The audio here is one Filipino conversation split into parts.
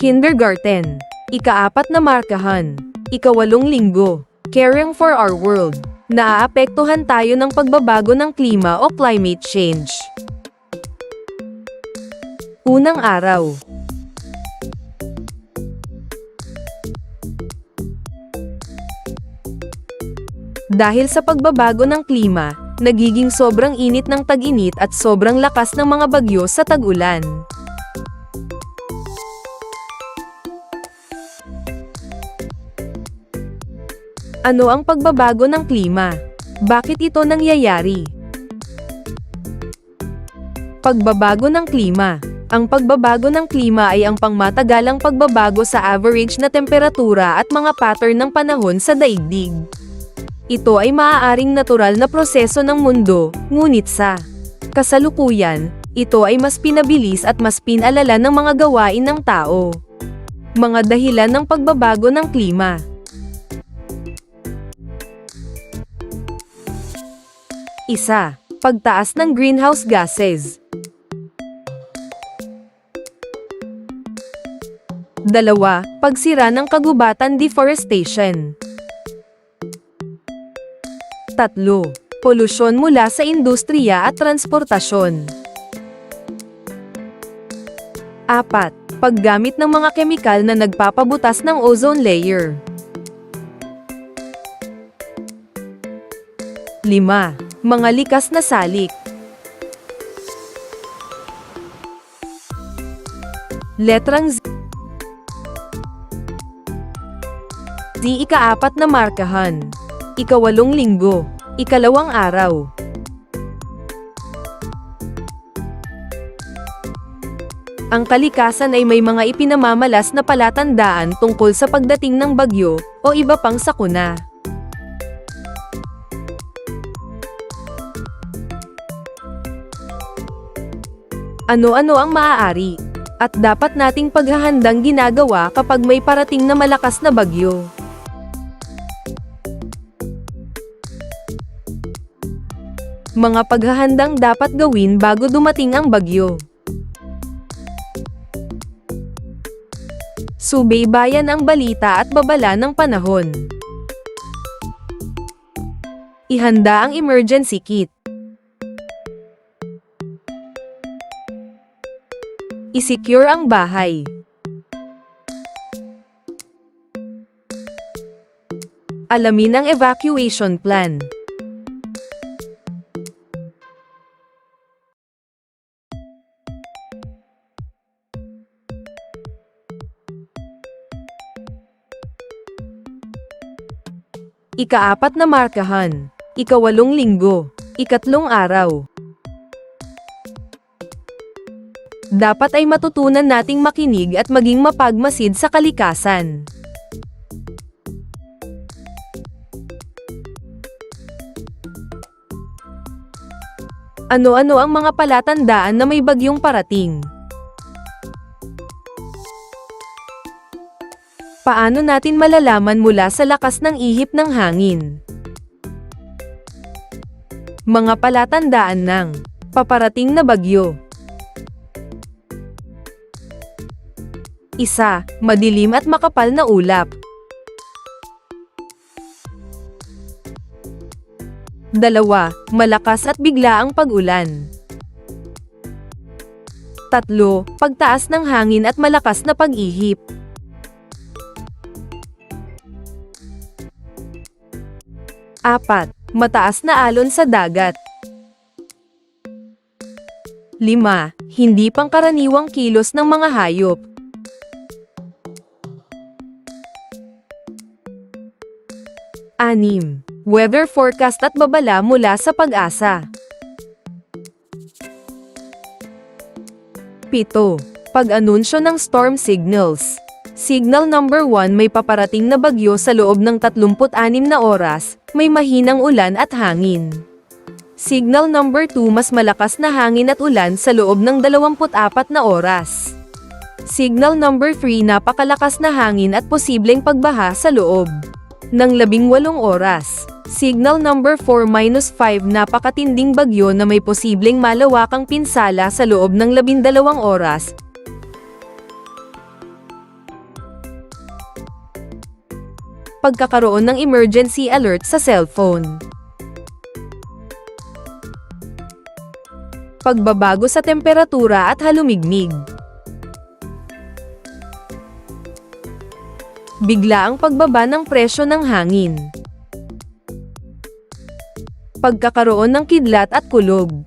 Kindergarten. Ika-4 na markahan. Ika-8 linggo. Caring for our world. Naaapektuhan tayo ng pagbabago ng klima o climate change. Unang araw. Dahil sa pagbabago ng klima, nagiging sobrang init ng tag-init at sobrang lakas ng mga bagyo sa tag-ulan. Ano ang pagbabago ng klima? Bakit ito nangyayari? Pagbabago ng klima. Ang pagbabago ng klima ay ang pangmatagalang pagbabago sa average na temperatura at mga pattern ng panahon sa daigdig. Ito ay maaaring natural na proseso ng mundo, ngunit sa kasalukuyan, ito ay mas pinabilis at mas pinalala ng mga gawain ng tao. Mga dahilan ng pagbabago ng klima. Isa, pagtaas ng greenhouse gases. 2, pagsira ng kagubatan deforestation. 3, polusyon mula sa industriya at transportasyon. 4, paggamit ng mga kemikal na nagpapabutas ng ozone layer. 5, mga likas na salik. Letrang Z. Ika-4 na markahan. Ika-8 linggo. Ika-2 araw. Ang kalikasan ay may mga ipinamamalas na palatandaan tungkol sa pagdating ng bagyo o iba pang sakuna. Ano-ano ang maaari at dapat nating paghahandang ginagawa kapag may parating na malakas na bagyo? Mga paghahandang dapat gawin bago dumating ang bagyo. Subaybayan ang balita at babala ng panahon. Ihanda ang emergency kit. I-secure ang bahay. Alamin ang evacuation plan. Ika-4 na markahan. Ika-8 linggo. Ika-3 araw. Dapat ay matutunan nating makinig at maging mapagmasid sa kalikasan. Ano-ano ang mga palatandaan na may bagyong parating? Paano natin malalaman mula sa lakas ng ihip ng hangin? Mga palatandaan ng paparating na bagyo. 1, madilim at makapal na ulap. 2, malakas at biglaang pag-ulan. 3, pagtaas ng hangin at malakas na pag-ihip. 4, mataas na alon sa dagat. 5, hindi pangkaraniwang kilos ng mga hayop. 6, weather forecast at babala mula sa Pag-asa. 7, pag-anunsyo ng storm signals. Signal number 1, may paparating na bagyo sa loob ng 36 na oras, may mahinang ulan at hangin. Signal number 2, mas malakas na hangin at ulan sa loob ng 24 na oras. Signal number 3, napakalakas na hangin at posibleng pagbaha sa loob ng 18 oras. Signal number 4-5, napakatinding bagyo na may posibleng malawakang pinsala sa loob ng 12 oras. Pagkakaroon ng emergency alert sa cellphone. Pagbabago sa temperatura at halumigmig. Biglaang pagbaba ng presyo ng hangin. Pagkakaroon ng kidlat at kulog.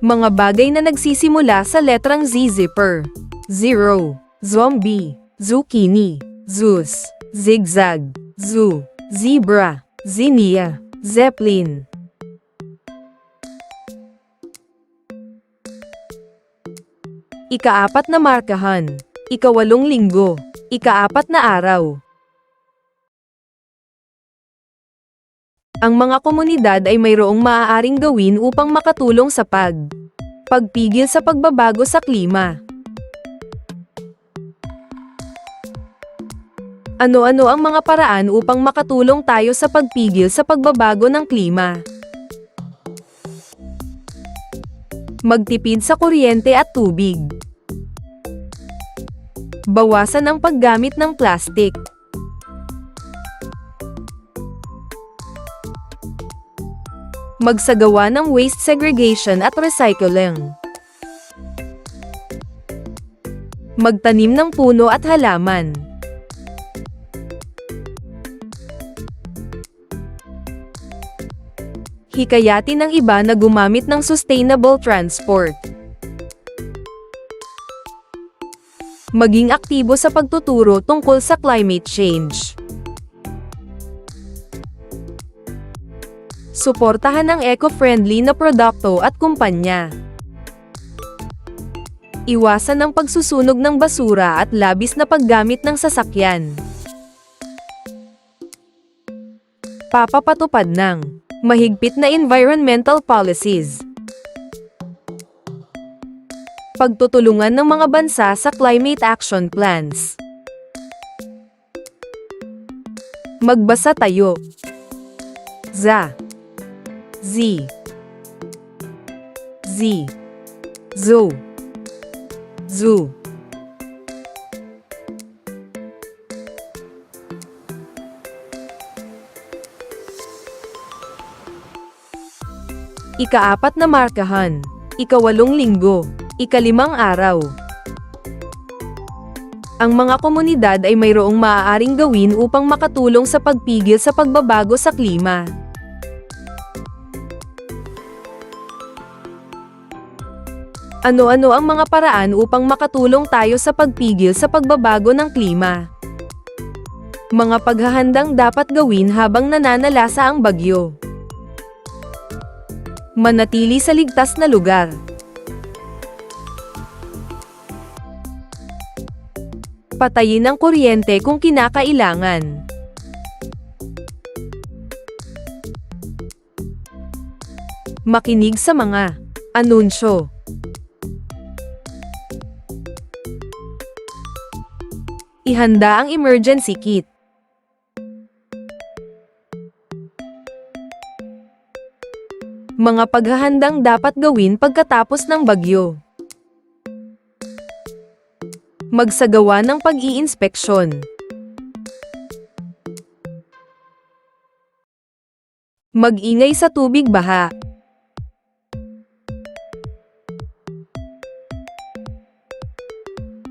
Mga bagay na nagsisimula sa letrang Z. Zipper, zero, zombie, zucchini, Zeus, zigzag, zoo, zebra, zinnia, zeppelin. Ika-4 na markahan. Ika-8 linggo. Ika-4 na araw. Ang mga komunidad ay mayroong maaaring gawin upang makatulong sa pagpigil sa pagbabago sa klima. Ano-ano ang mga paraan upang makatulong tayo sa pagpigil sa pagbabago ng klima? Magtipid sa kuryente at tubig. Bawasan ang paggamit ng plastik. Magsagawa ng waste segregation at recycling. Magtanim ng puno at halaman. Hikayatin ang iba na gumamit ng sustainable transport. Maging aktibo sa pagtuturo tungkol sa climate change. Suportahan ang eco-friendly na produkto at kumpanya. Iwasan ang pagsusunog ng basura at labis na paggamit ng sasakyan. Papapatupad ng mahigpit na environmental policies. Pagtutulungan ng mga bansa sa climate action plans. Magbasa tayo. Z. Zoo. Ika-4 na markahan. Ika-8 linggo. Ika-5 araw. Ang mga komunidad ay mayroong maaaring gawin upang makatulong sa pagpigil sa pagbabago sa klima. Ano-ano ang mga paraan upang makatulong tayo sa pagpigil sa pagbabago ng klima? Mga paghahandang dapat gawin habang nananalasa ang bagyo. Manatili sa ligtas na lugar. Patayin ang kuryente kung kinakailangan. Makinig sa mga anunsyo. Ihanda ang emergency kit. Mga paghahandang dapat gawin pagkatapos ng bagyo. Magsagawa ng pag-iinspeksyon. Mag-ingay sa tubig baha.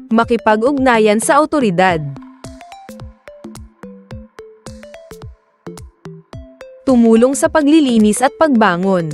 Makipag-ugnayan sa awtoridad. Tumulong sa paglilinis at pagbangon.